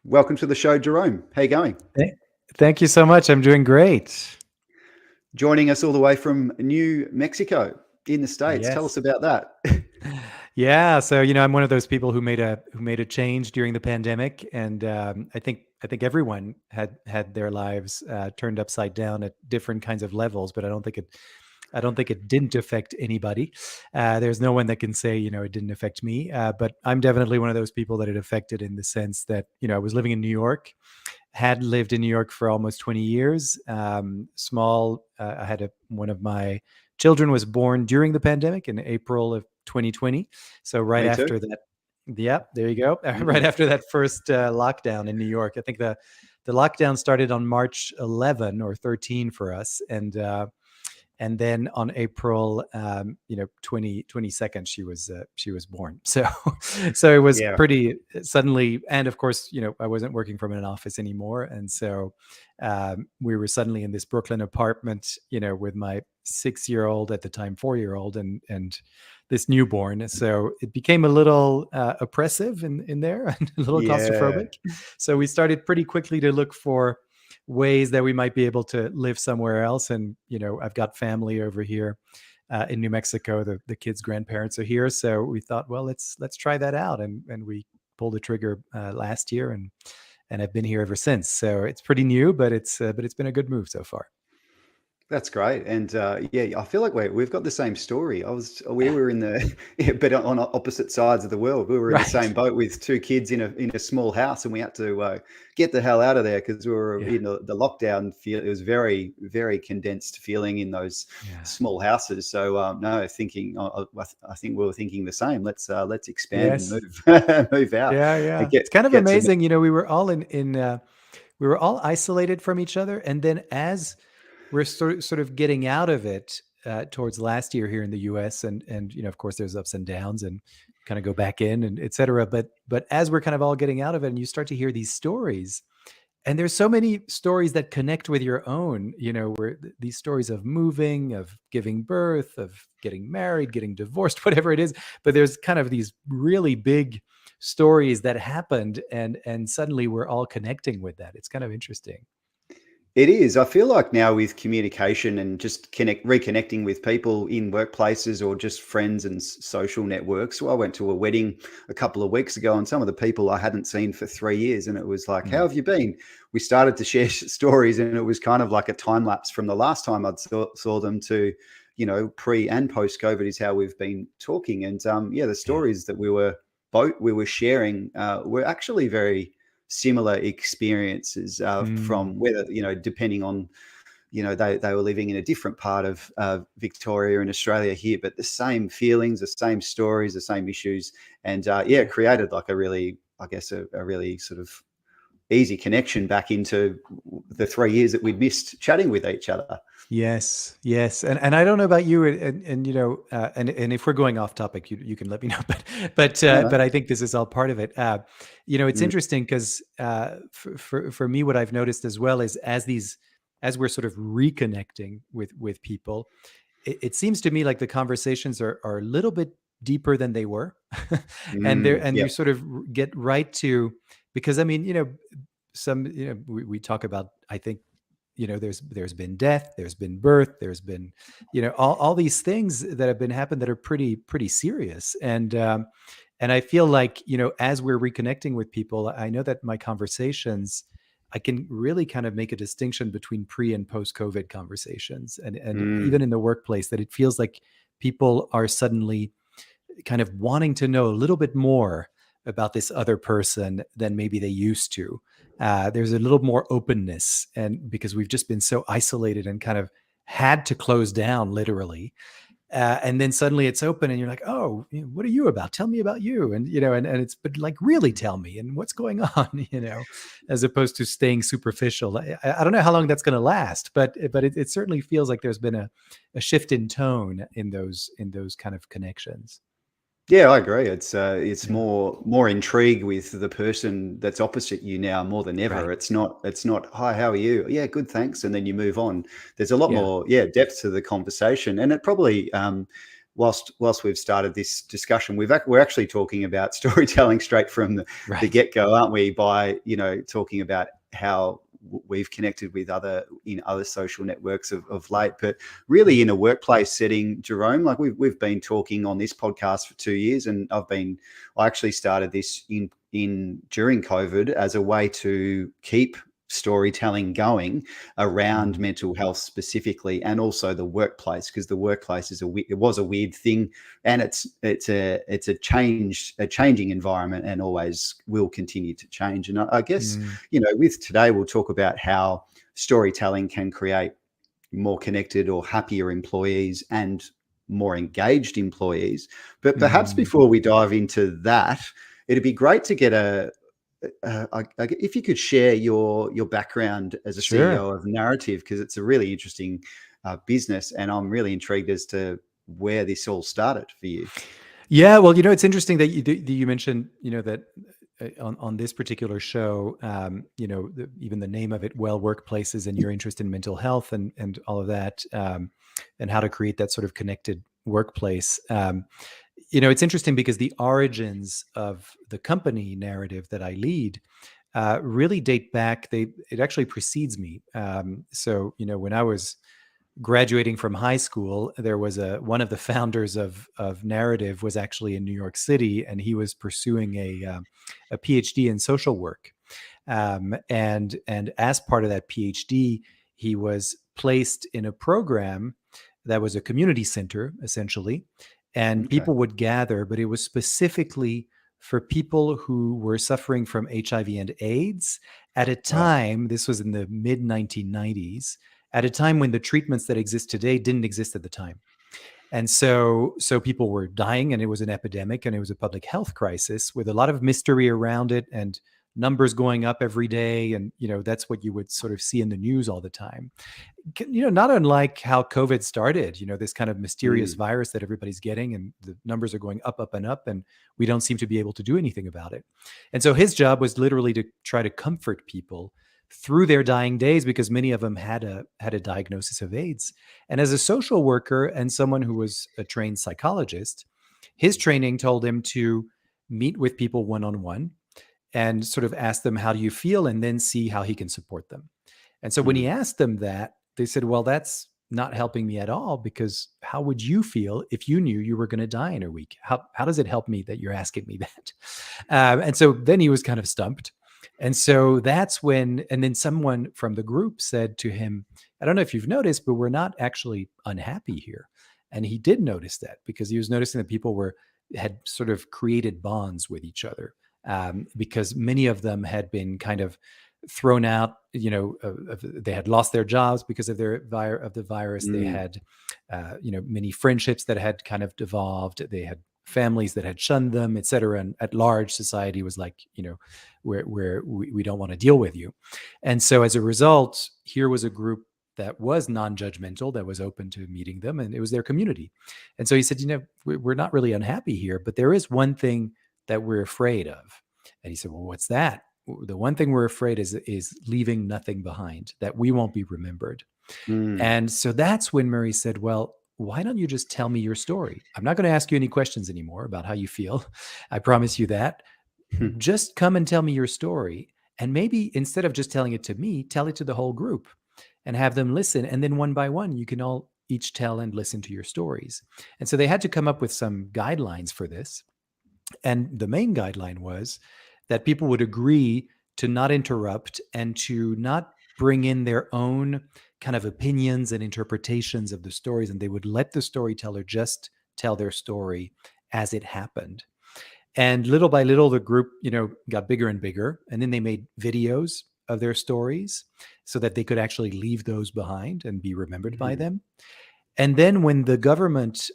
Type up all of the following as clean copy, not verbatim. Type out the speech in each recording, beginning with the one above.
Welcome to the show, Jerome. How you going? Th- Thank you so much. I'm doing great. Joining us all the way from New Mexico in the States. Tell us Yes. about that. Yeah. So I'm one of those people who made a change during the pandemic, and I think everyone had their lives turned upside down at different kinds of levels. But I don't think it didn't affect anybody. There's no one that can say it didn't affect me. But I'm definitely one of those people that it affected in the sense that I was living in New York, had lived in New York for almost 20 years. I had one of my children was born during the pandemic in April of 2020. So right Me too. after that, yeah, there you go. Right Mm. after that first lockdown in New York, I think the lockdown started on March 11 or 13 for us, and then on April 22nd she was born. So it was Yeah. pretty suddenly, and of course I wasn't working from an office anymore, and so we were suddenly in this Brooklyn apartment with my 6-year-old, at the time 4-year-old, and this newborn. So it became a little oppressive in there and a little Yeah. claustrophobic. So we started pretty quickly to look for ways that we might be able to live somewhere else. And I've got family over here in New Mexico. The kids' grandparents are here, so we thought, well, let's try that out, and we pulled the trigger last year, and I've been here ever since. So it's pretty new, but it's been a good move so far. That's great, and yeah, I feel like we've got the same story. We were in the yeah, but on opposite sides of the world. We were in the same Right. boat with two kids in a small house, and we had to get the hell out of there because we were Yeah. in the lockdown. It was very very condensed feeling in those Yeah. small houses. So no, I think we were thinking the same. Let's expand and Yes. move move out Yeah. and Yeah. get It's kind of get some. amazing. We were all we were all isolated from each other, and then as we're sort of getting out of it towards last year here in the U.S., and of course there's ups and downs, and kind of go back in and etc. But as we're kind of all getting out of it, and you start to hear these stories, and there's so many stories that connect with your own, where these stories of moving, of giving birth, of getting married, getting divorced, whatever it is. But there's kind of these really big stories that happened, and suddenly we're all connecting with that. It's kind of interesting. It is. I feel like now with communication and just reconnecting with people in workplaces or just friends and social networks. So I went to a wedding a couple of weeks ago, and some of the people I hadn't seen for 3 years, and it was like, "How Mm. have you been?" We started to share stories, and it was kind of like a time lapse from the last time saw them to, pre and post COVID is how we've been talking. And yeah, the Yeah. stories that we were sharing were actually very similar experiences Mm. from whether depending on they were living in a different part of Victoria and Australia here, but the same feelings, the same stories, the same issues, and yeah, it Yeah. created like a really, I guess, a really sort of easy connection back into the 3 years that we'd missed chatting with each other. Yes, yes, and I don't know about you, and and if we're going off topic, you can let me know, No, no. but I think this is all part of it. It's Mm, interesting because for me, what I've noticed as well is as we're sort of reconnecting with people, it seems to me like the conversations are a little bit deeper than they were, and yeah. you sort of get right to, because I mean some we talk about, I think, there's been death, there's been birth, there's been all these things that have been happened that are pretty serious. And I feel like as we're reconnecting with people, I know that my conversations, I can really kind of make a distinction between pre and post COVID conversations, and Mm. even in the workplace, that it feels like people are suddenly kind of wanting to know a little bit more about this other person than maybe they used to. There's a little more openness, and because we've just been so isolated and kind of had to close down literally, and then suddenly it's open, and you're like, oh, what are you about? Tell me about you, and it's, but like, really tell me, and what's going on, as opposed to staying superficial. I don't know how long that's going to last, but it certainly feels like there's been a shift in tone in those kind of connections. Yeah, I agree. It's Yeah. more intrigue with the person that's opposite you now more than ever. Right. It's not hi, how are you? Yeah, good, thanks, and then you move on. There's a lot Yeah. more, yeah, depth to the conversation, and it probably whilst we've started this discussion, we're actually talking about storytelling straight from the Right. get-go, aren't we? By talking about how we've connected with other social networks of late, but really in a workplace setting, Jerome, like we've been talking on this podcast for 2 years, and I actually started this during COVID as a way to keep storytelling going around mental health specifically, and also the workplace, because the workplace it was a weird thing, and it's a changing environment, and always will continue to change. And I guess with today, we'll talk about how storytelling can create more connected or happier employees and more engaged employees. But perhaps before we dive into that, it'd be great to get if you could share your background as a Sure. CEO of Narativ, because it's a really interesting business, and I'm really intrigued as to where this all started for you. Yeah, well, it's interesting that you mentioned, that on this particular show, even the name of it, Well Workplaces, and your interest in mental health and all of that, and how to create that sort of connected workplace. It's interesting because the origins of the company Narativ that I lead really date back. It actually precedes me. So, when I was graduating from high school, there was one of the founders of Narativ was actually in New York City, and he was pursuing a PhD in social work. And as part of that PhD, he was placed in a program that was a community center, essentially, and Okay. people would gather, but it was specifically for people who were suffering from HIV and AIDS at a Right. time, this was in the mid 1990s, at a time when the treatments that exist today didn't exist at the time. And so people were dying, and it was an epidemic, and it was a public health crisis with a lot of mystery around it, and numbers going up every day. And, that's what you would sort of see in the news all the time. Not unlike how COVID started, this kind of mysterious virus that everybody's getting, and the numbers are going up, up, and up, and we don't seem to be able to do anything about it. And so his job was literally to try to comfort people through their dying days, because many of them had a diagnosis of AIDS. And as a social worker and someone who was a trained psychologist, his training told him to meet with people one-on-one and sort of ask them, how do you feel? And then see how he can support them. And so when he asked them that, they said, well, that's not helping me at all, because how would you feel if you knew you were going to die in a week? How does it help me that you're asking me that? And so then he was kind of stumped. And so that's when, and then someone from the group said to him, I don't know if you've noticed, but we're not actually unhappy here. And he did notice that, because he was noticing that people had sort of created bonds with each other, because many of them had been kind of thrown out. They had lost their jobs because of the virus. They had, many friendships that had kind of devolved. They had families that had shunned them, et cetera. And at large, society was like, we don't want to deal with you. And so as a result, here was a group that was non-judgmental, that was open to meeting them, and it was their community. And so he said, we're not really unhappy here, but there is one thing that we're afraid of. And he said, well, what's that? The one thing we're afraid is leaving nothing behind, that we won't be remembered. And so that's when Murray said, well, why don't you just tell me your story? I'm not going to ask you any questions anymore about how you feel. I promise you that. Just come and tell me your story. And maybe instead of just telling it to me, tell it to the whole group and have them listen. And then one by one, you can all each tell and listen to your stories. And so they had to come up with some guidelines for this. And the main guideline was that people would agree to not interrupt and to not bring in their own kind of opinions and interpretations of the stories. And they would let the storyteller just tell their story as it happened. And little by little, the group, got bigger and bigger. And then they made videos of their stories so that they could actually leave those behind and be remembered by them. And then when the government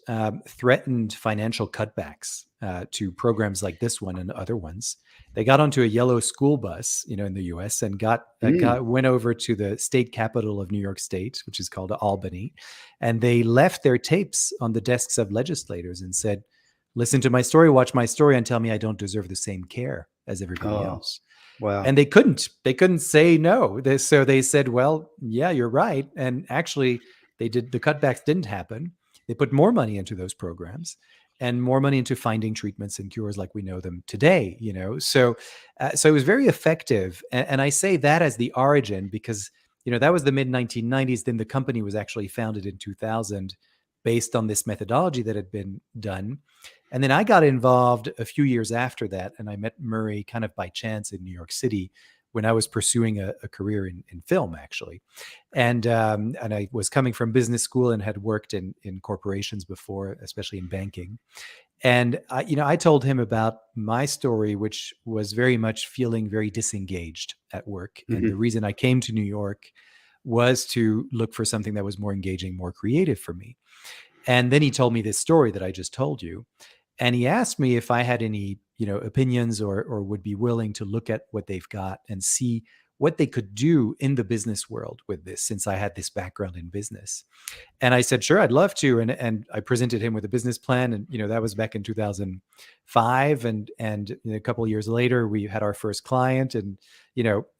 threatened financial cutbacks to programs like this one and other ones, they got onto a yellow school bus, in the U.S. and went over to the state capital of New York State, which is called Albany, and they left their tapes on the desks of legislators and said, "Listen to my story, watch my story, and tell me I don't deserve the same care as everybody else." Wow. And they couldn't say no. So they said, "Well, yeah, you're right," and actually, the cutbacks didn't happen. They put more money into those programs and more money into finding treatments and cures like we know them today. So it was very effective. And I say that as the origin because that was the mid 1990s. Then the company was actually founded in 2000 based on this methodology that had been done. And then I got involved a few years after that, and I met Murray kind of by chance in New York City when I was pursuing a career in film, actually. And I was coming from business school and had worked in corporations before, especially in banking. And I told him about my story, which was very much feeling very disengaged at work. And the Hmm. reason I came to New York was to look for something that was more engaging, more creative for me. And then he told me this story that I just told you. And he asked me if I had any, opinions or would be willing to look at what they've got and see what they could do in the business world with this, since I had this background in business. And I said, sure, I'd love to. And I presented him with a business plan. And, that was back in 2005. And a couple of years later, we had our first client. And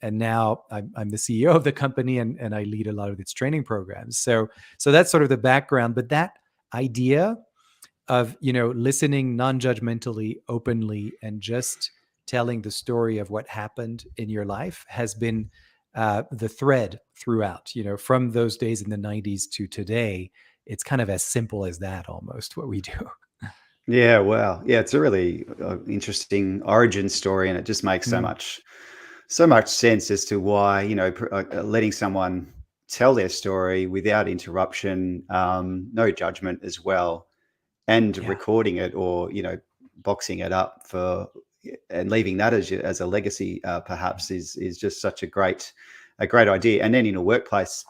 now I'm the CEO of the company and I lead a lot of its training programs. So that's sort of the background. But that idea of listening non-judgmentally, openly, and just telling the story of what happened in your life has been the thread throughout. From those days in the 90s to today, it's kind of as simple as that, almost, what we do. Yeah, wow. Yeah, it's a really interesting origin story, and it just makes Mm, so much sense as to why letting someone tell their story without interruption, no judgment as well, and yeah. recording it or boxing it up for and leaving that as a legacy, perhaps is just such a great idea. And then in a workplace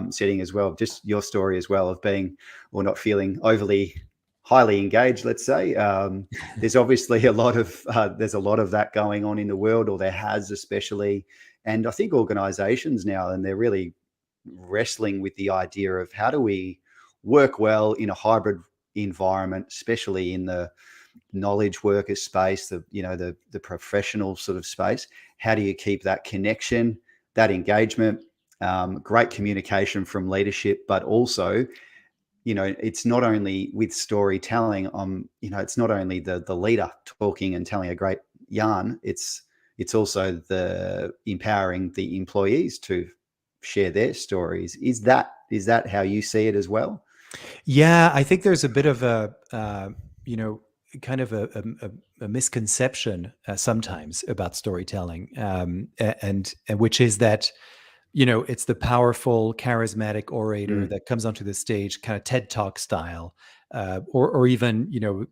setting as well, just your story as well of being or not feeling overly highly engaged, let's say. There's obviously there's a lot of that going on in the world, or there has, especially. And I think organizations now, and they're really wrestling with the idea of how do we work well in a hybrid environment, especially in the knowledge worker space, the professional sort of space. How do you keep that connection, that engagement, great communication from leadership, but also it's not only with storytelling. It's not only the leader talking and telling a great yarn. It's also the empowering the employees to share their stories. Is that how you see it as well? Yeah, I think there's a bit of kind of a misconception sometimes about storytelling, and which is that it's the powerful, charismatic orator Mm, that comes onto the stage, kind of TED Talk style, or even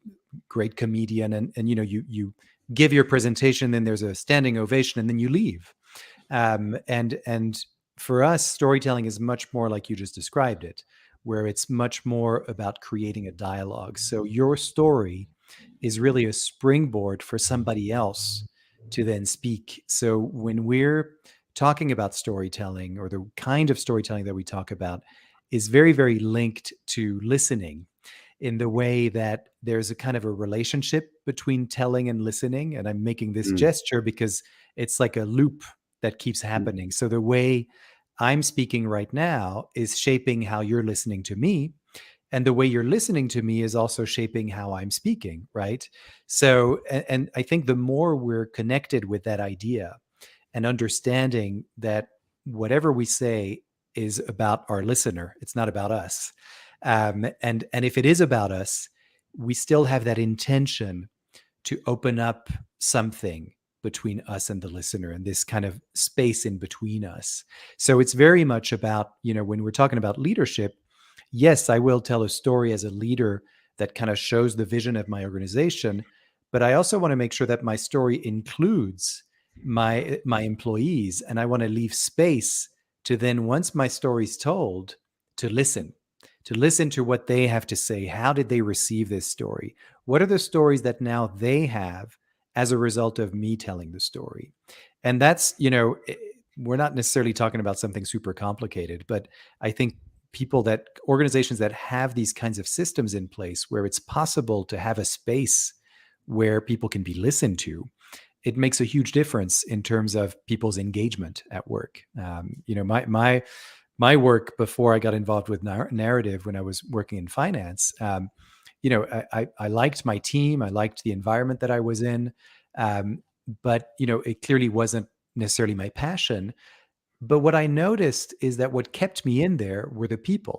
great comedian, and you give your presentation, then there's a standing ovation, and then you leave. And for us, storytelling is much more like you just described it, where it's much more about creating a dialogue. So your story is really a springboard for somebody else to then speak. So when we're talking about storytelling, or the kind of storytelling that we talk about, is very, very linked to listening, in the way that there's a kind of a relationship between telling and listening. And I'm making this mm, gesture because it's like a loop that keeps mm, happening. So the way I'm speaking right now is shaping how you're listening to me. And the way you're listening to me is also shaping how I'm speaking, right? So, and I think the more we're connected with that idea and understanding that whatever we say is about our listener, it's not about us. And if it is about us, we still have that intention to open up something between us and the listener, and this kind of space in between us. So it's very much about, when we're talking about leadership, yes, I will tell a story as a leader that kind of shows the vision of my organization, but I also want to make sure that my story includes my employees, and I want to leave space to then, once my story's told, to listen to what they have to say. How did they receive this story? What are the stories that now they have as a result of me telling the story? And that's, we're not necessarily talking about something super complicated, but I think organizations that have these kinds of systems in place, where it's possible to have a space where people can be listened to, it makes a huge difference in terms of people's engagement at work. My my work before I got involved with Narativ when I was working in finance. I liked my team. I liked the environment that I was in. Um, but, it clearly wasn't necessarily my passion. But what I noticed is that what kept me in there were the people.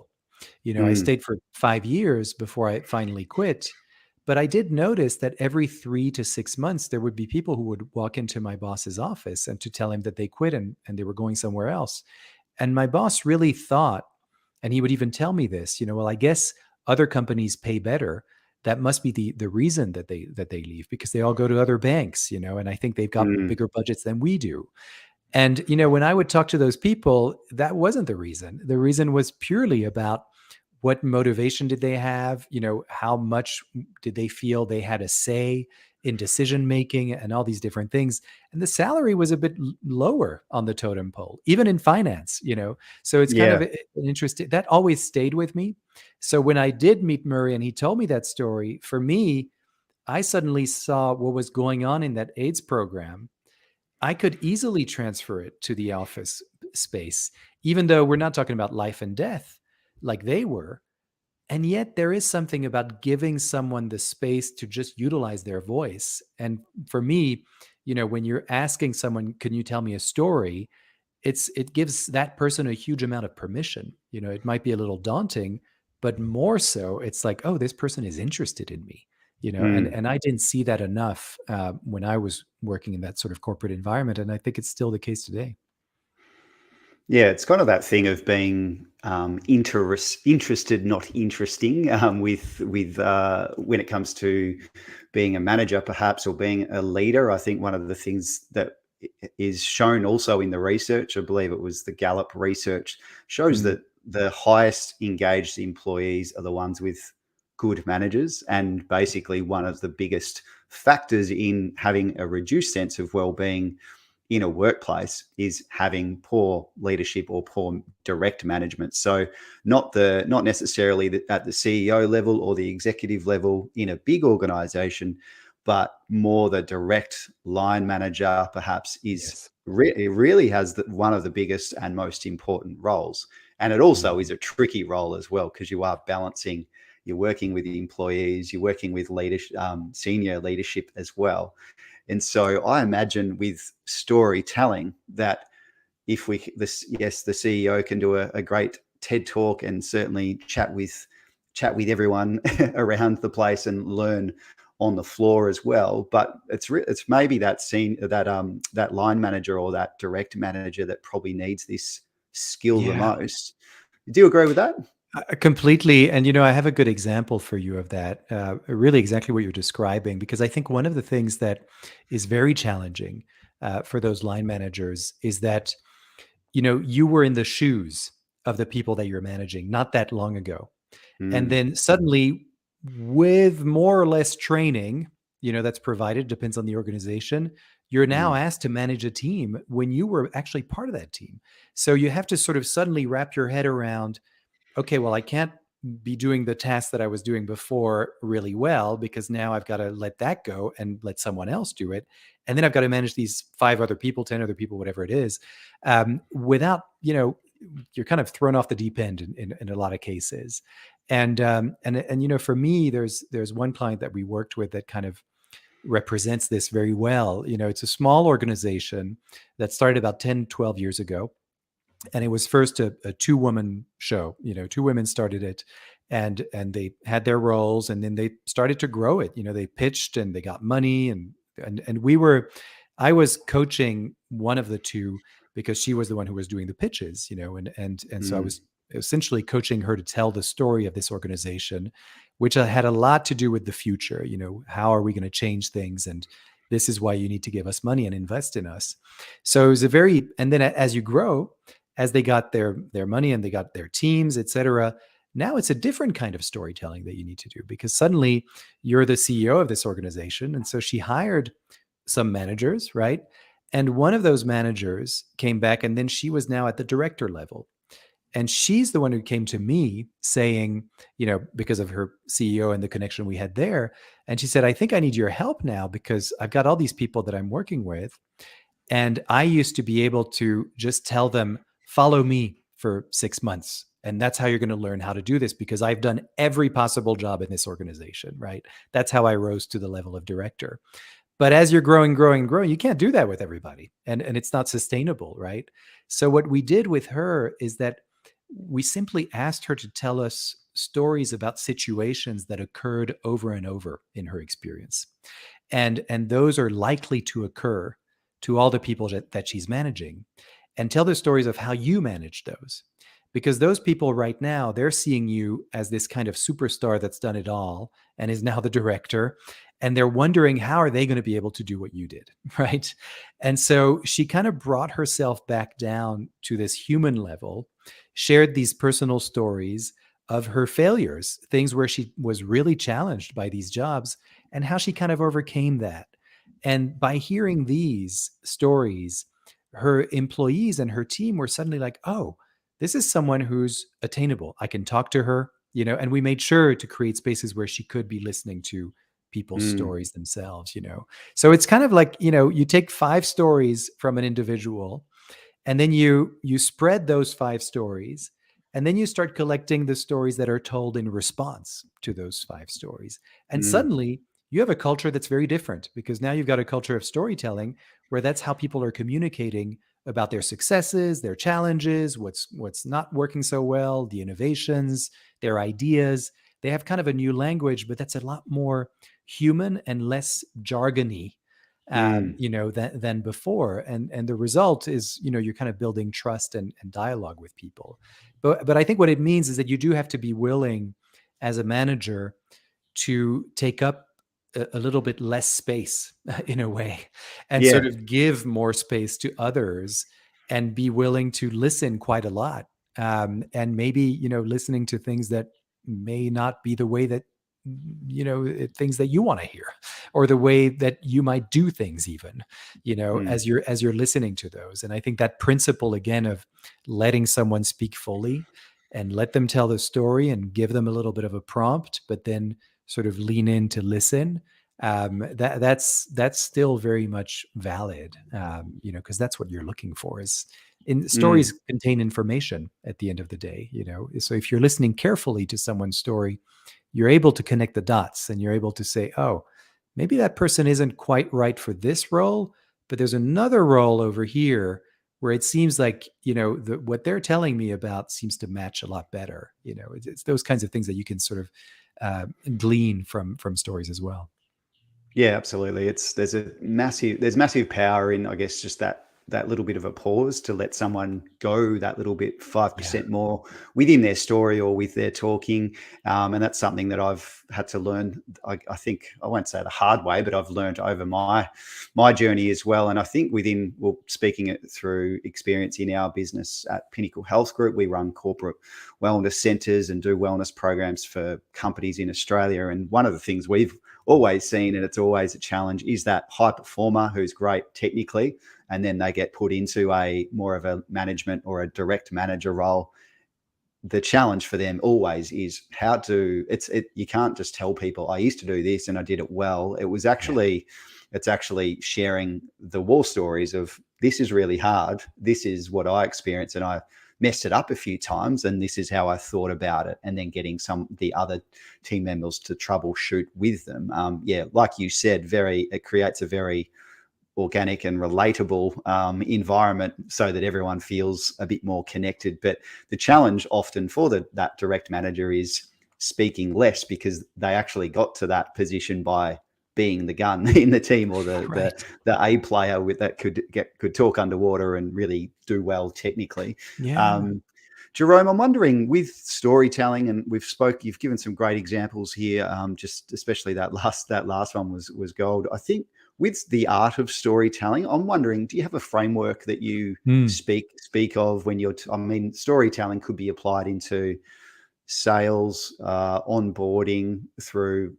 I Mm, stayed for 5 years before I finally quit. But I did notice that every 3 to 6 months, there would be people who would walk into my boss's office and to tell him that they quit and they were going somewhere else. And my boss really thought, and he would even tell me this, well, I guess other companies pay better. That must be the reason that they leave, because they all go to other banks, and I think they've got mm, bigger budgets than we do. And, when I would talk to those people, that wasn't the reason. The reason was purely about what motivation did they have? How much did they feel they had a say in decision making and all these different things? And the salary was a bit lower on the totem pole, even in finance. So it's kind of yeah. an interesting, that always stayed with me. So when I did meet Murray and he told me that story, for me, I suddenly saw what was going on in that AIDS program. I could easily transfer it to the office space, even though we're not talking about life and death like they were. And yet, there is something about giving someone the space to just utilize their voice. And for me, when you're asking someone, can you tell me a story? It gives that person a huge amount of permission. It might be a little daunting, but more so, it's like, oh, this person is interested in me. And Mm. and I didn't see that enough when I was working in that sort of corporate environment, and I think it's still the case today. Yeah, it's kind of that thing of being interested, not interesting, with when it comes to being a manager, perhaps, or being a leader. I think one of the things that is shown also in the research, I believe it was the Gallup research, shows Mm. that the highest engaged employees are the ones with good managers, and basically one of the biggest factors in having a reduced sense of well-being in a workplace is having poor leadership or poor direct management. So not necessarily at the CEO level or the executive level in a big organization, but more the direct line manager perhaps is Yes. it really has one of the biggest and most important roles. And it also is Mhm. a tricky role as well, because you are balancing, you're working with the employees, you're working with leadership, senior leadership as well. And so I imagine with storytelling that if yes, the CEO can do a great TED talk and certainly chat with everyone around the place and learn on the floor as well. But it's maybe that line manager or that direct manager that probably needs this skill the Yeah. most. Do you agree with that? Completely. And, I have a good example for you of that, really exactly what you're describing, because I think one of the things that is very challenging for those line managers is that, you were in the shoes of the people that you're managing not that long ago. And Mm, then suddenly, with more or less training, that's provided, depends on the organization, you're now mm, asked to manage a team when you were actually part of that team. So you have to sort of suddenly wrap your head around, okay, well, I can't be doing the task that I was doing before really well, because now I've got to let that go and let someone else do it. And then I've got to manage these 5 other people, 10 other people, whatever it is, without, you're kind of thrown off the deep end in a lot of cases. And for me, there's one client that we worked with that kind of represents this very well. It's a small organization that started about 10, 12 years ago, and it was first a two-woman show. Two women started it, and they had their roles, and then they started to grow it. They pitched and they got money, and I was coaching one of the two, because she was the one who was doing the pitches. And so I mm, was essentially coaching her to tell the story of this organization, which had a lot to do with the future. How are we going to change things, and this is why you need to give us money and invest in us. So it was and then as you grow, as they got their money and they got their teams, et cetera, now it's a different kind of storytelling that you need to do, because suddenly you're the CEO of this organization. And so she hired some managers, right? And one of those managers came back, and then she was now at the director level. And she's the one who came to me saying, because of her CEO and the connection we had there. And she said, I think I need your help now, because I've got all these people that I'm working with. And I used to be able to just tell them, for 6 months. And that's how you're going to learn how to do this, because I've done every possible job in this organization, right? That's how I rose to the level of director. But as you're growing, you can't do that with everybody. And it's not sustainable, right? So what we did with her is that we simply asked her to tell us stories about situations that occurred over and over in her experience. And those are likely to occur to all the people that she's managing. And tell the stories of how you manage those. Because those people right now, they're seeing you as this kind of superstar that's done it all and is now the director. And they're wondering, how are they going to be able to do what you did? Right. And so she kind of brought herself back down to this human level, shared these personal stories of her failures, things where she was really challenged by these jobs, and how she kind of overcame that. And by hearing these stories, her employees and her team were suddenly like, oh, this is someone who's attainable. I can talk to her, and we made sure to create spaces where she could be listening to people's Mm, stories themselves. So it's kind of like, you take 5 stories from an individual, and then you spread those 5 stories, and then you start collecting the stories that are told in response to those 5 stories. And mm, suddenly you have a culture that's very different, because now you've got a culture of storytelling where that's how people are communicating about their successes, their challenges, what's not working so well, the innovations, their ideas. They have kind of a new language, but that's a lot more human and less jargony, mm, than before. And the result is, you're kind of building trust and dialogue with people. But I think what it means is that you do have to be willing as a manager to take up a little bit less space in a way, and yeah. sort of give more space to others, and be willing to listen quite a lot. And maybe, listening to things that may not be the way that, things that you want to hear, or the way that you might do things, even, Mm, as you're listening to those. And I think that principle, again, of letting someone speak fully, and let them tell the story, and give them a little bit of a prompt, but then sort of lean in to listen. That's still very much valid, because that's what you're looking for. Is in mm, stories contain information at the end of the day. So if you're listening carefully to someone's story, you're able to connect the dots, and you're able to say, oh, maybe that person isn't quite right for this role, but there's another role over here where it seems like, what they're telling me about seems to match a lot better. It's those kinds of things that you can sort of glean from stories as well. yeah, absolutely. There's massive power in, I guess, just that little bit of a pause to let someone go that little bit, Yeah. 5% more within their story or with their talking. And that's something that I've had to learn. I think I won't say the hard way, but I've learned over my journey as well. And I think speaking it through experience in our business at Pinnacle Health Group, we run corporate wellness centers and do wellness programs for companies in Australia. And one of the things we've always seen, and it's always a challenge, is that high performer who's great technically, and then they get put into a more of a management or a direct manager role. The challenge for them always is you can't just tell people, I used to do this and I did it well. Yeah. It's actually sharing the war stories of, this is really hard, this is what I experienced, and I messed it up a few times, and this is how I thought about it, and then getting the other team members to troubleshoot with them. Yeah, like you said, it creates a very organic and relatable environment, so that everyone feels a bit more connected. But the challenge often for that direct manager is speaking less, because they actually got to that position by being the gun in the team, or Right. the A player that could talk underwater and really do well technically. Yeah. Um, Jerome, I'm wondering, with storytelling, and you've given some great examples here. Just especially that last one was gold. I think with the art of storytelling, I'm wondering, do you have a framework that you Mm. speak of when I mean, storytelling could be applied into sales, onboarding, through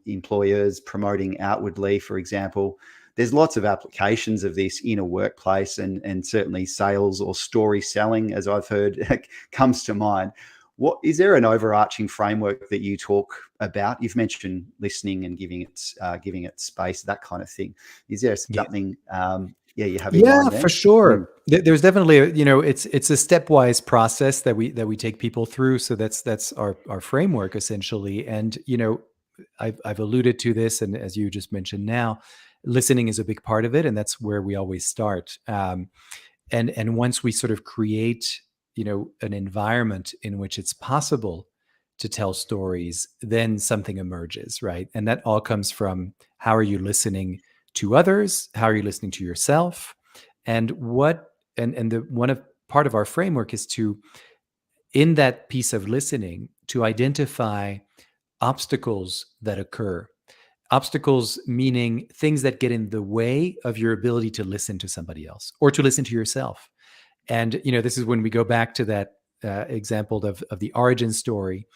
employers promoting outwardly, for example. There's lots of applications of this in a workplace, and certainly sales or story selling, as I've heard, comes to mind. What is there an overarching framework that you talk about? You've mentioned listening and giving it space, that kind of thing. Is there something you have in Yeah, mind for there? sure. There's definitely it's a stepwise process that we take people through. So that's our framework essentially. And I've alluded to this, and as you just mentioned now, listening is a big part of it, and that's where we always start. And once we sort of create an environment in which it's possible to tell stories, then something emerges, right? And that all comes from how are you listening to others, how are you listening to yourself, and what and the one of part of our framework is to, in that piece of listening, to identify obstacles that occur. Obstacles meaning things that get in the way of your ability to listen to somebody else or to listen to yourself. And this is when we go back to that example of the origin story.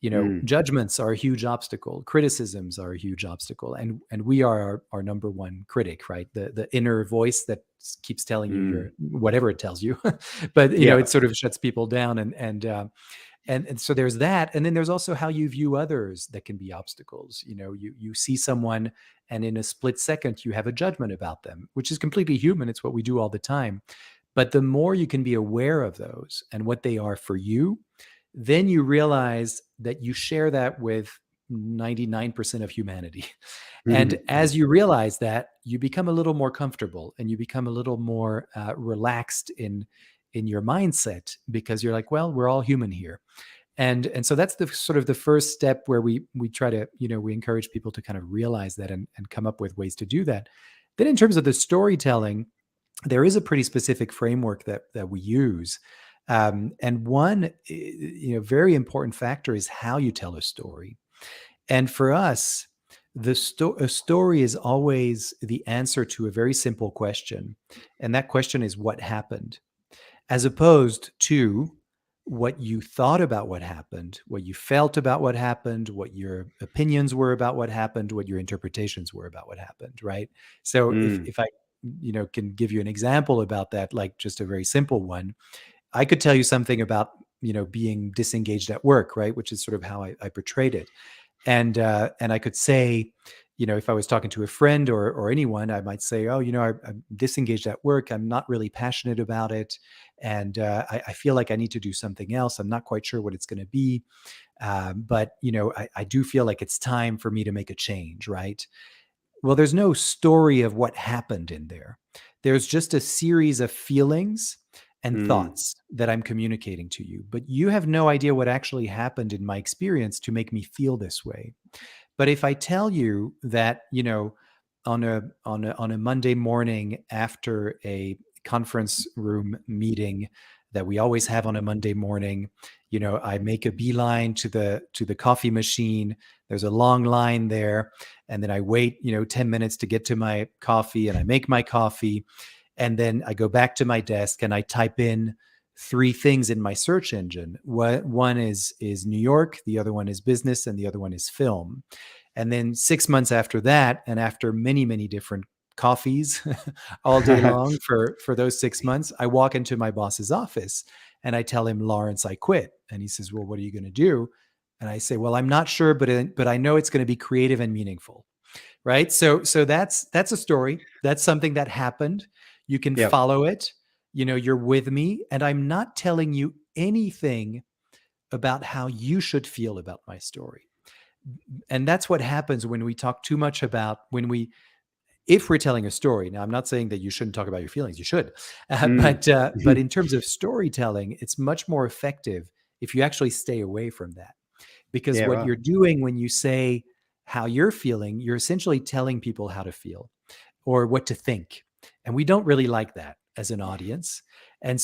Mm, Judgments are a huge obstacle, criticisms are a huge obstacle, and we are our number one critic, right? The inner voice that keeps telling you mm. your whatever it tells you, but Yeah. it sort of shuts people down. And so there's that, and then there's also how you view others that can be obstacles. You see someone, and in a split second you have a judgment about them, which is completely human. It's what we do all the time. But the more you can be aware of those and what they are for you, then you realize that you share that with 99% of humanity. And as you realize that, you become a little more comfortable, and you become a little more relaxed in your mindset, because you're like, well, we're all human here. And so that's the sort of the first step, where we try to, we encourage people to kind of realize that, and come up with ways to do that. Then in terms of the storytelling, there is a pretty specific framework that we use. And one very important factor is how you tell a story. And for us, a story is always the answer to a very simple question. And that question is, what happened? As opposed to what you thought about what happened, what you felt about what happened, what your opinions were about what happened, what your interpretations were about what happened, right? So Mm, if I can give you an example about that, like just a very simple one, I could tell you something about being disengaged at work, right, which is sort of how I portrayed it. And I could say, if I was talking to a friend or anyone, I might say, oh, I'm disengaged at work. I'm not really passionate about it, and I feel like I need to do something else. I'm not quite sure what it's going to be, but I do feel like it's time for me to make a change, right? Well, there's no story of what happened in there. There's just a series of feelings and mm, thoughts that I'm communicating to you, but you have no idea what actually happened in my experience to make me feel this way. But if I tell you that, on a Monday morning after a conference room meeting that we always have on a Monday morning, I make a beeline to the coffee machine. There's a long line there, and then I wait, 10 minutes to get to my coffee, and I make my coffee, and then I go back to my desk and I type in three things in my search engine. One is New York, the other one is business, and the other one is film. And then 6 months after that, and after many, many different coffees all day long for those 6 months, I walk into my boss's office and I tell him, Lawrence, I quit. And he says, well, what are you going to do? And I say, well, I'm not sure, but I know it's going to be creative and meaningful. Right. So that's a story. That's something that happened. You can Yep. follow it. You're with me, and I'm not telling you anything about how you should feel about my story. And that's what happens when we talk too much about if we're telling a story. Now, I'm not saying that you shouldn't talk about your feelings. You should, Mm. but in terms of storytelling, it's much more effective if you actually stay away from that, because Yeah, what right. you're doing when you say how you're feeling, you're essentially telling people how to feel or what to think, and we don't really like that as an audience. And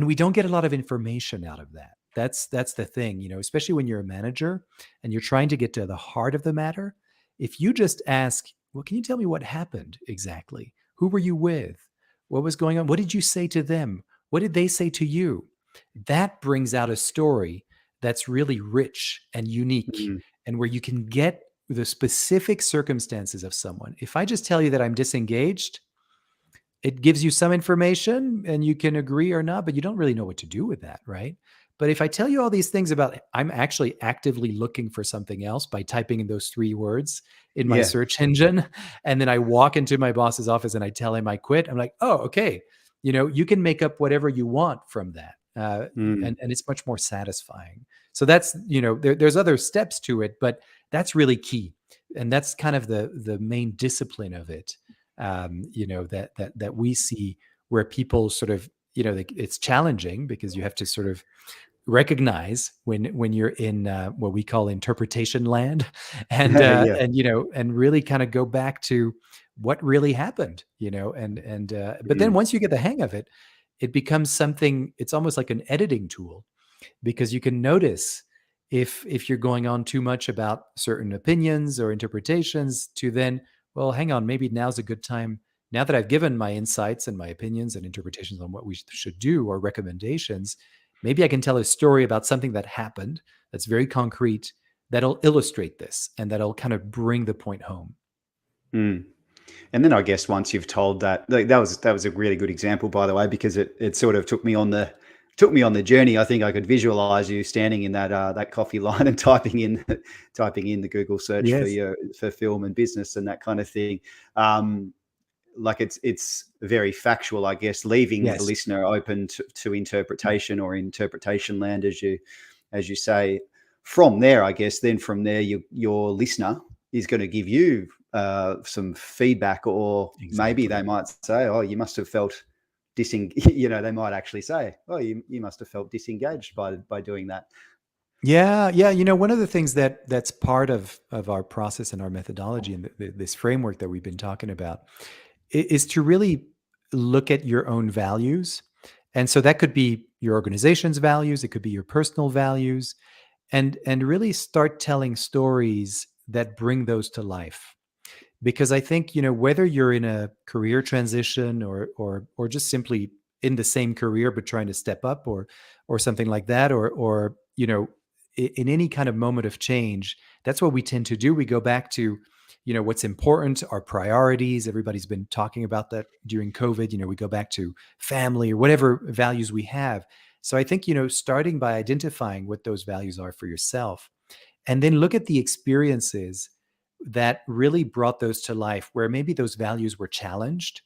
we don't get a lot of information out of that. That's the thing, especially when you're a manager and you're trying to get to the heart of the matter. If you just ask, well, can you tell me what happened exactly? Who were you with? What was going on? What did you say to them? What did they say to you? That brings out a story that's really rich and unique, Mm, and where you can get the specific circumstances of someone. If I just tell you that I'm disengaged, it gives you some information and you can agree or not, but you don't really know what to do with that, right? But if I tell you all these things about, I'm actually actively looking for something else by typing in those 3 words in my Yeah. search engine, and then I walk into my boss's office and I tell him I quit, I'm like, oh, okay. You can make up whatever you want from that. Mm, And it's much more satisfying. So that's, there's other steps to it, but that's really key. And that's kind of the main discipline of it. That we see, where people sort of, it's challenging because you have to sort of recognize when you're in what we call interpretation land, and yeah. and really kind of go back to what really happened, but then Mm, once you get the hang of it, it becomes something, it's almost like an editing tool, because you can notice if you're going on too much about certain opinions or interpretations, to then, well, hang on, maybe now's a good time, now that I've given my insights and my opinions and interpretations on what we should do, or recommendations, maybe I can tell a story about something that happened that's very concrete, that'll illustrate this and that'll kind of bring the point home. mm. And then I guess once you've told that, like, that was a really good example, by the way, because it sort of took me on the journey. I think I could visualize you standing in that coffee line and typing in the Google search Yes. for film and business and that kind of thing. Um, like it's very factual, I guess, leaving the Yes. listener open to interpretation, or interpretation land, as you say. From there, I guess, then from there, your listener is going to give you some feedback, or maybe they Exactly. might say, "Oh, you must have felt they might actually say, "Oh, you must have felt disengaged by doing that." Yeah, yeah. One of the things that's part of our process and our methodology, and this framework that we've been talking about, is to really look at your own values. And so that could be your organization's values, it could be your personal values, and really start telling stories that bring those to life. Because I think, whether you're in a career transition, or just simply in the same career but trying to step up, or something like that, or in any kind of moment of change, that's what we tend to do. We go back to, what's important, our priorities. Everybody's been talking about that during COVID. We go back to family or whatever values we have. So I think, starting by identifying what those values are for yourself, and then look at the experiences that really brought those to life, where maybe those values were challenged.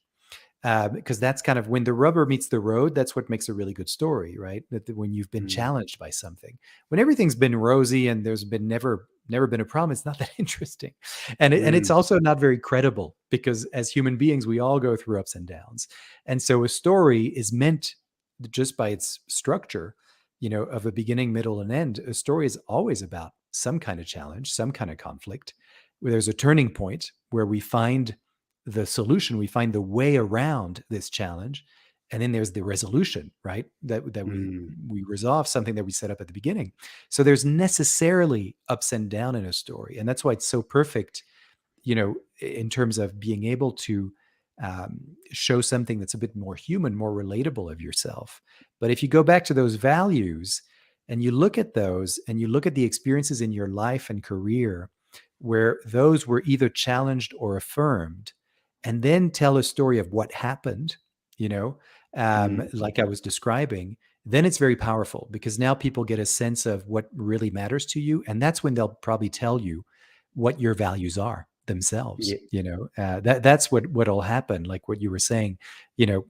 Because that's kind of when the rubber meets the road, that's what makes a really good story, right? When you've been Mm, challenged by something. When everything's been rosy and there's been never been a problem, it's not that interesting. And it's mm, also not very credible, because as human beings, we all go through ups and downs. And so a story is meant, just by its structure, of a beginning, middle, and end. A story is always about some kind of challenge, some kind of conflict, where there's a turning point where we find the solution, we find the way around this challenge, and then there's the resolution, right? That mm. we resolve something that we set up at the beginning. So there's necessarily ups and down in a story, and that's why it's so perfect, in terms of being able to show something that's a bit more human, more relatable of yourself. But if you go back to those values and you look at those, and you look at the experiences in your life and career where those were either challenged or affirmed, and then tell a story of what happened, Mm. like I was describing, then it's very powerful, because now people get a sense of what really matters to you. And that's when they'll probably tell you what your values are themselves. Yeah. That's what'll happen. Like what you were saying,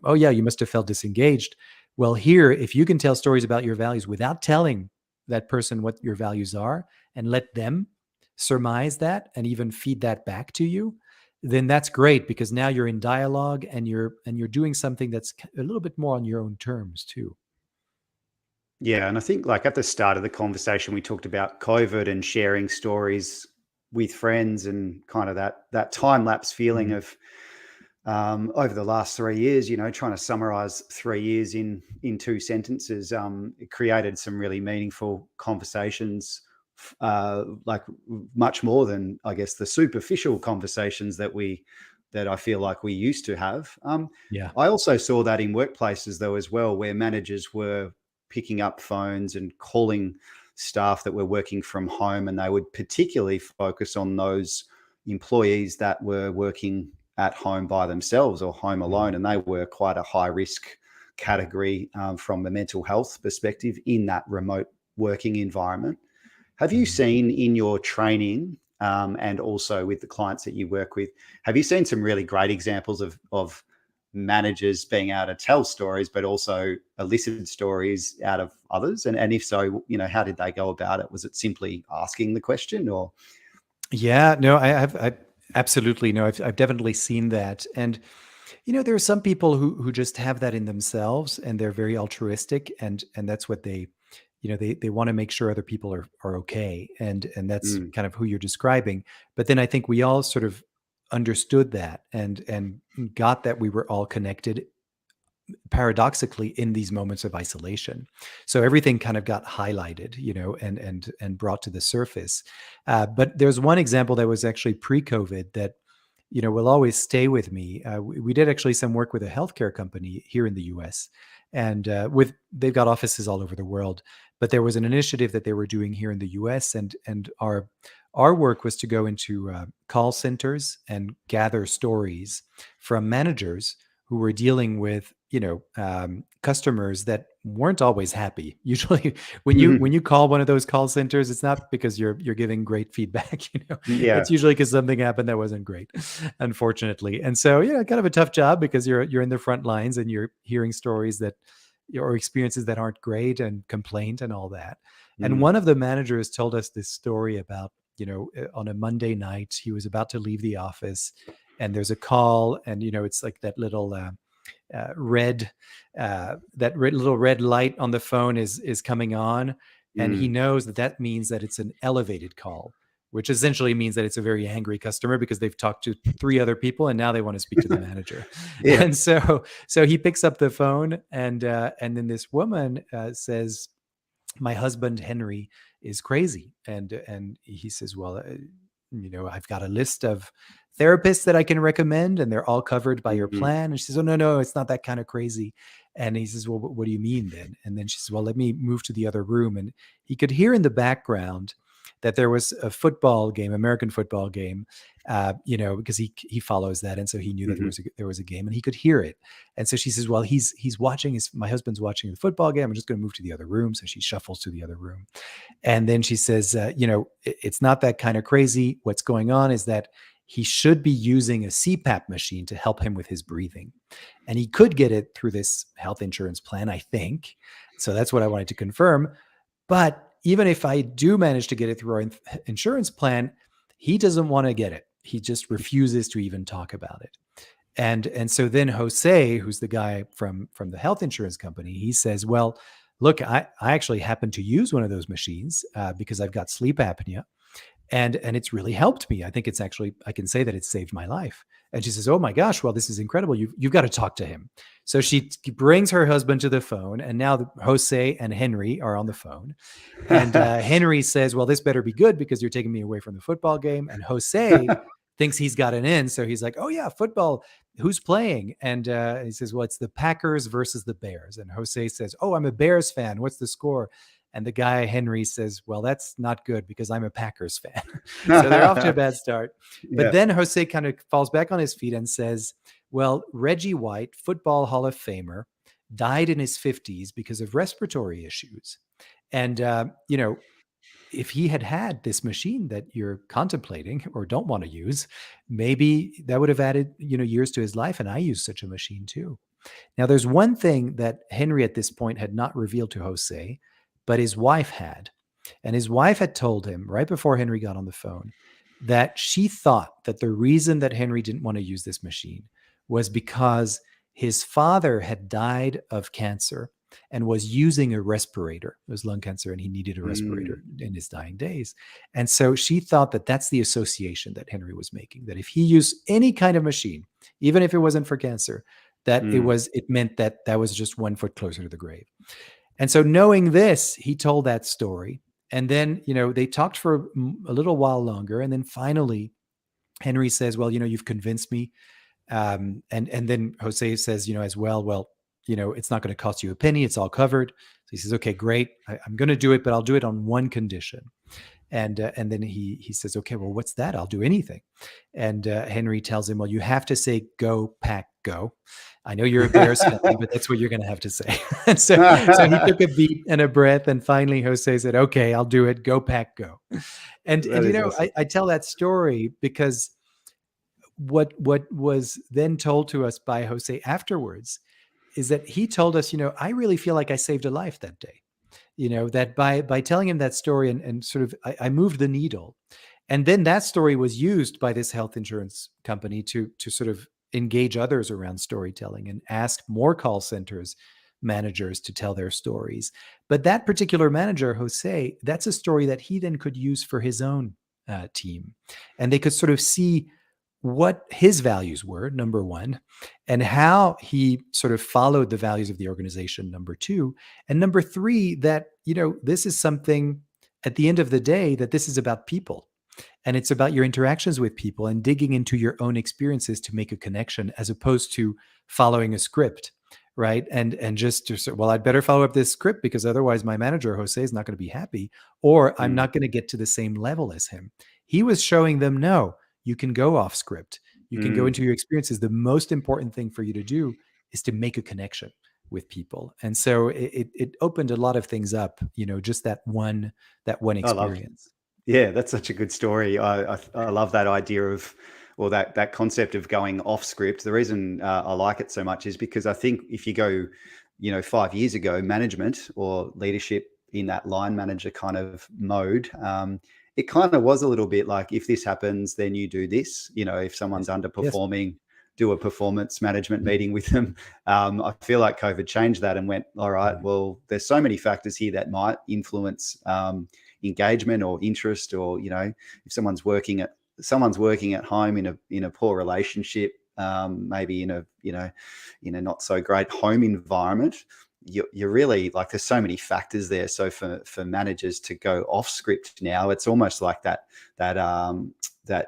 oh yeah, you must have felt disengaged. Well, here, if you can tell stories about your values without telling that person what your values are, and let them surmise that and even feed that back to you, then that's great, because now you're in dialogue, and you're doing something that's a little bit more on your own terms too. Yeah, and I think, like, at the start of the conversation, we talked about COVID and sharing stories with friends, and kind of that time lapse feeling Mhm. of, over the last 3 years, trying to summarize 3 years in 2 sentences. It created some really meaningful conversations, like, much more than, I guess, the superficial conversations that I feel like we used to have. Yeah. I also saw that in workplaces, though, as well, where managers were picking up phones and calling staff that were working from home, and they would particularly focus on those employees that were working at home by themselves or home alone, Mhm. and they were quite a high risk category from a mental health perspective in that remote working environment. Have you Mhm. seen in your training and also with the clients that you work with, have you seen some really great examples of managers being able to tell stories, but also elicit stories out of others? And if so, how did they go about it? Was it simply asking the question or? Yeah, no, I absolutely no, I've definitely seen that. And there are some people who just have that in themselves, and they're very altruistic, and that's what they want to make sure other people are okay, and that's Mm, kind of who you're describing. But then I think we all sort of understood that and got that we were all connected paradoxically in these moments of isolation. So everything kind of got highlighted, and brought to the surface. But there's one example that was actually pre-COVID that will always stay with me. We did actually some work with a healthcare company here in the U.S. and with they've got offices all over the world. But there was an initiative that they were doing here in the U.S. and our work was to go into call centers and gather stories from managers who were dealing with customers that weren't always happy. Usually, when mhm. you call one of those call centers, it's not because you're giving great feedback. Yeah. It's usually because something happened that wasn't great, unfortunately. And so, kind of a tough job because you're in the front lines and you're hearing stories that or experiences that aren't great and complaint and all that. And Mm, one of the managers told us this story about on a Monday night he was about to leave the office and there's a call and it's like that little red little red light on the phone is coming on, and he mm. knows that means that it's an elevated call, which essentially means that it's a very angry customer because they've talked to three other people and now they want to speak to the manager. Yeah. And so he picks up the phone and then this woman says, my husband Henry is crazy, and he says, well, I've got a list of therapists that I can recommend and they're all covered by your Mhm. plan. And she says, oh, no, it's not that kind of crazy. And he says, well, what do you mean then? And then she says, well, let me move to the other room. And he could hear in the background that there was a football game, American football game, because he follows that, and so he knew that Mhm. there was a game, and he could hear it. And so she says, "Well, he's watching my husband's watching the football game. I'm just going to move to the other room." So she shuffles to the other room, and then she says, It's not that kind of crazy. What's going on is that he should be using a CPAP machine to help him with his breathing, and he could get it through this health insurance plan, I think. So that's what I wanted to confirm. But even if I do manage to get it through our insurance plan, he doesn't want to get it. He just refuses to even talk about it. And so then Jose, who's the guy from the health insurance company, he says, well, look, I actually happen to use one of those machines because I've got sleep apnea, and it's really helped me. I think it's actually, I can say that it's saved my life. And she says, oh my gosh, well, this is incredible. You've got to talk to him. So she brings her husband to the phone, and now Jose and Henry are on the phone. And Henry says, well, this better be good because you're taking me away from the football game. And Jose thinks he's got an in. So he's like, oh yeah, football, who's playing? And he says, well, it's the Packers versus the Bears. And Jose says, oh, I'm a Bears fan. What's the score? And the guy, Henry, says, well, that's not good because I'm a Packers fan. So they're off to a bad start. But Yeah. then Jose kind of falls back on his feet and says, well, Reggie White, Football Hall of Famer, died in his 50s because of respiratory issues. And, if he had had this machine that you're contemplating or don't want to use, maybe that would have added, years to his life. And I use such a machine too. Now, there's one thing that Henry at this point had not revealed to Jose, but his wife had. And his wife had told him right before Henry got on the phone that she thought that the reason that Henry didn't want to use this machine was because his father had died of cancer and was using a respirator. It was lung cancer, and he needed a respirator Mm, in his dying days. And so she thought that that's the association that Henry was making, that if he used any kind of machine, even if it wasn't for cancer, that mm, it meant that that was just one foot closer to the grave. And so knowing this, he told that story. And then, they talked for a little while longer. And then finally, Henry says, well, you've convinced me. And then Jose says, as well, it's not going to cost you a penny. It's all covered. So he says, okay, great. I'm going to do it, but I'll do it on one condition. And then he says, okay, well, what's that? I'll do anything. And Henry tells him, well, you have to say, go, pack, go. I know you're a Bears fan, but that's what you're going to have to say. And so he took a beat and a breath, and finally Jose said, okay, I'll do it. Go, pack, go. And That you is know, awesome. I tell that story because what was then told to us by Jose afterwards is that he told us, I really feel like I saved a life that day. That by telling him that story, and sort of I moved the needle. And then that story was used by this health insurance company to sort of engage others around storytelling and ask more call centers managers to tell their stories. But that particular manager, Jose, that's a story that he then could use for his own team. And they could sort of see what his values were, number one, and how he sort of followed the values of the organization, number two. And number three, that, this is something at the end of the day, that this is about people. And it's about your interactions with people and digging into your own experiences to make a connection, as opposed to following a script, right? And just to say, well, I'd better follow up this script because otherwise my manager, Jose, is not going to be happy, or I'm Mm. not going to get to the same level as him. He was showing them, no, you can go off script. You can go Mm. into your experiences. The most important thing for you to do is to make a connection with people. And so it opened a lot of things up, just that one I love. experience. Yeah, that's such a good story. I love that idea of, or that concept of going off script. The reason I like it so much is because I think if you go, 5 years ago, management or leadership in that line manager kind of mode, it kind of was a little bit like, if this happens, then you do this. If someone's Yes. Yes. underperforming, do a performance management meeting with them. I feel like COVID changed that and went, all right, Mm. well, there's so many factors here that might influence engagement or interest, or if someone's working at home in a poor relationship, maybe in a not so great home environment, you're really like, there's so many factors there. So for managers to go off script now, it's almost like that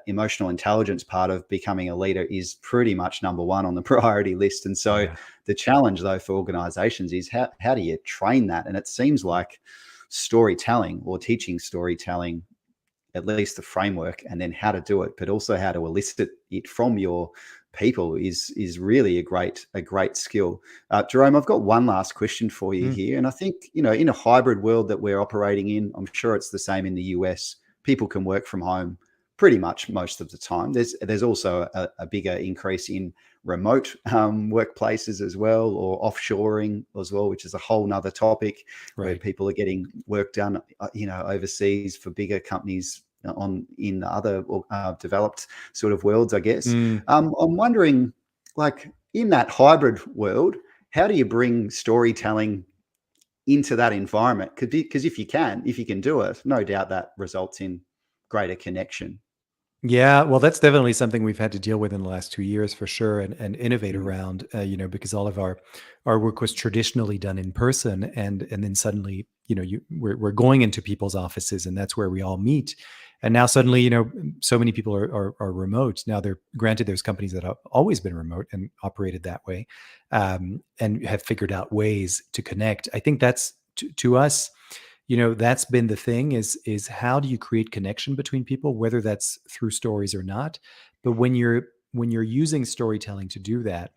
emotional intelligence part of becoming a leader is pretty much number one on the priority list. And so Yeah. the challenge though for organizations is, how do you train that? And it seems like storytelling, or teaching storytelling, at least the framework, and then how to do it, but also how to elicit it from your people, is really a great skill. Jerome, I've got one last question for you Mm. here, and I think, in a hybrid world that we're operating in, I'm sure it's the same in the US. People can work from home pretty much most of the time. There's also a bigger increase in remote workplaces as well, or offshoring as well, which is a whole nother topic, where Right. people are getting work done, overseas for bigger companies in other developed sort of worlds, I guess. Mm. I'm wondering, like, in that hybrid world, how do you bring storytelling into that environment? Because if you can do it, no doubt that results in greater connection. Yeah, well, that's definitely something we've had to deal with in the last 2 years for sure, and innovate Mm. around. Because all of our work was traditionally done in person, and then suddenly, we're going into people's offices, and that's where we all meet. And now suddenly, so many people are remote. Now, they're granted, there's companies that have always been remote and operated that way, and have figured out ways to connect. I think that's to us, that's been the thing, is how do you create connection between people, whether that's through stories or not. But when you're using storytelling to do that,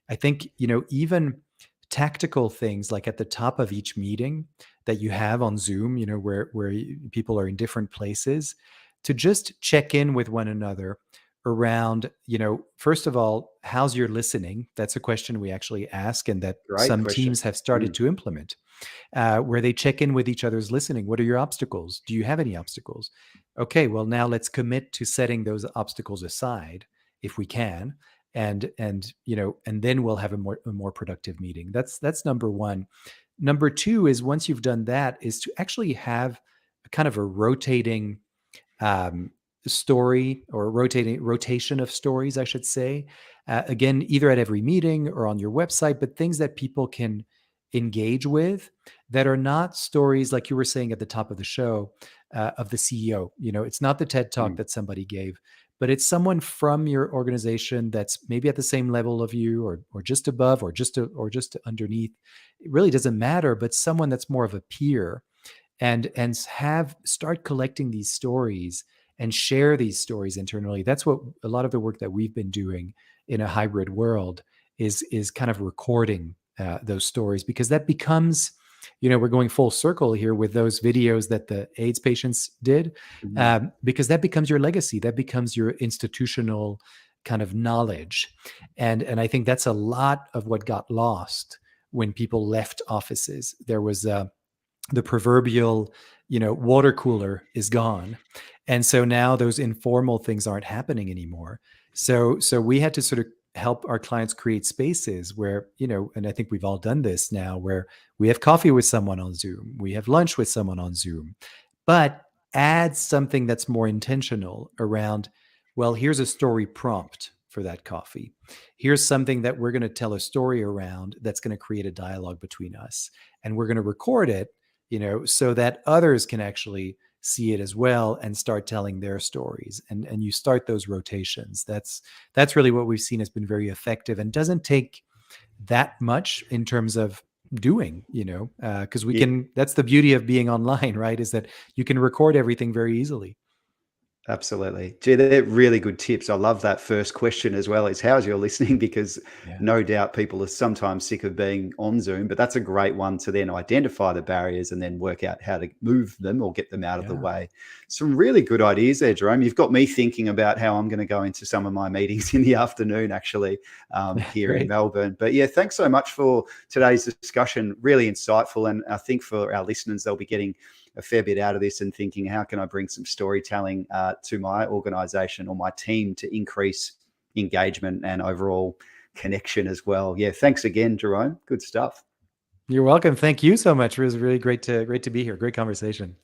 I think, even tactical things like at the top of each meeting that you have on Zoom, where people are in different places, to just check in with one another around, first of all, how's your listening? That's a question we actually ask, and that Great some teams question. have started Mm. to implement, where they check in with each other's listening. What are your obstacles? Do you have any obstacles? Okay, well, now let's commit to setting those obstacles aside if we can, and then we'll have a more productive meeting. That's number one. Number two is, once you've done that, is to actually have a kind of a rotating um, story, or rotation of stories, I should say. Again, either at every meeting or on your website, but things that people can engage with, that are not stories like you were saying at the top of the show, of the CEO. It's not the TED talk Mm. that somebody gave, but it's someone from your organization that's maybe at the same level of you, or just above, or just underneath. It really doesn't matter, but someone that's more of a peer, and have start collecting these stories and share these stories internally. That's what a lot of the work that we've been doing in a hybrid world is kind of recording those stories, because that becomes, we're going full circle here with those videos that the AIDS patients did, Mhm. because that becomes your legacy, that becomes your institutional kind of knowledge. And I think that's a lot of what got lost when people left offices. There was the proverbial, water cooler is gone. And so now those informal things aren't happening anymore. So we had to sort of help our clients create spaces where, and I think we've all done this now, where we have coffee with someone on Zoom, we have lunch with someone on Zoom, but add something that's more intentional around, well, here's a story prompt for that coffee. Here's something that we're going to tell a story around that's going to create a dialogue between us. And we're going to record it, so that others can actually see it as well and start telling their stories. And you start those rotations. That's really what we've seen has been very effective and doesn't take that much in terms of doing, because we Yeah. can, that's the beauty of being online, right? Is that you can record everything very easily. Absolutely. Gee, they're really good tips. I love that first question as well, is how's your listening? Because Yeah. no doubt people are sometimes sick of being on Zoom, but that's a great one to then identify the barriers and then work out how to move them or get them out of the Yeah. way. Some really good ideas there, Jerome. You've got me thinking about how I'm going to go into some of my meetings in the afternoon, actually, here in Great. Melbourne. But yeah, thanks so much for today's discussion. Really insightful. And I think for our listeners, they'll be getting a fair bit out of this and thinking, how can I bring some storytelling to my organization or my team to increase engagement and overall connection as well. Yeah, thanks again, Jerome. Good stuff. You're welcome. Thank you so much. It was really great to be here. Great conversation.